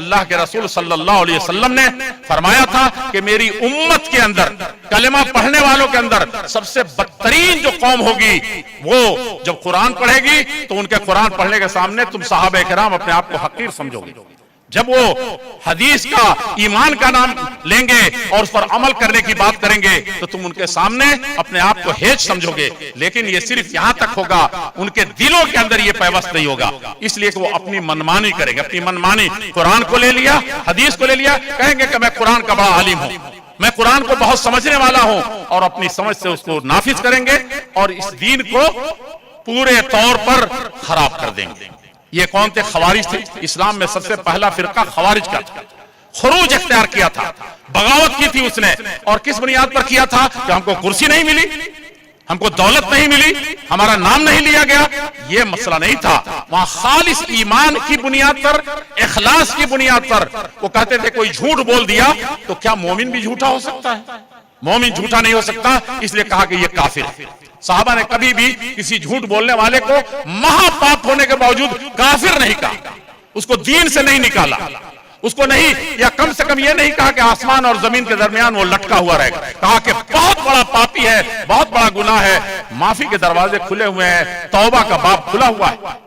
اللہ کے رسول صلی اللہ علیہ وسلم نے فرمایا تھا کہ میری امت کے اندر کلمہ پڑھنے والوں کے اندر سب سے بدترین جو قوم ہوگی وہ جب قرآن پڑھے گی تو ان کے قرآن پڑھنے کے سامنے تم صحابہ کرام اپنے آپ کو حقیر سمجھو گے. جب وہ حدیث کا ایمان کا نام لیں گے اور اس پر عمل کرنے کی بات کریں گے تو تم ان کے سامنے اپنے آپ کو ہیچ سمجھو گے. لیکن یہ صرف یہاں تک ہوگا, ان کے دلوں کے اندر یہ پیوست نہیں ہوگا, اس لیے کہ وہ اپنی منمانی کریں گے. اپنی منمانی, قرآن کو لے لیا, حدیث کو لے لیا, کہیں گے کہ میں قرآن کا بڑا عالم ہوں, میں قرآن کو بہت سمجھنے والا ہوں, اور اپنی سمجھ سے اس کو نافذ کریں گے اور اس دین کو پورے طور پر خراب کر دیں گے. یہ کون تھے؟ خوارج تھے. اسلام میں سب سے پہلا فرقہ خوارج کا تھا. خروج اختیار کیا تھا, بغاوت کی تھی اس نے, اور کس بنیاد پر کیا تھا؟ کہ ہم کو کرسی نہیں ملی, ہم کو دولت نہیں ملی, ہمارا نام نہیں لیا گیا. یہ مسئلہ نہیں تھا. وہاں خالص ایمان کی بنیاد پر, اخلاص کی بنیاد پر وہ کہتے تھے کوئی جھوٹ بول دیا تو کیا مومن بھی جھوٹا ہو سکتا ہے؟ مومن جھوٹا نہیں ہو سکتا, اس لیے کہا کہ یہ کافر ہے. صحابہ نے کبھی بھی کسی جھوٹ بولنے والے کو مہا پاپ ہونے کے باوجود کافر نہیں کہا, اس کو دین سے نہیں نکالا, اس کو نہیں, یا کم سے کم یہ نہیں کہا کہ آسمان اور زمین کے درمیان وہ لٹکا ہوا رہے گا. کہا کہ بہت بڑا پاپی ہے, بہت بڑا گناہ ہے, معافی کے دروازے کھلے ہوئے ہیں, توبہ کا باب کھلا ہوا ہے.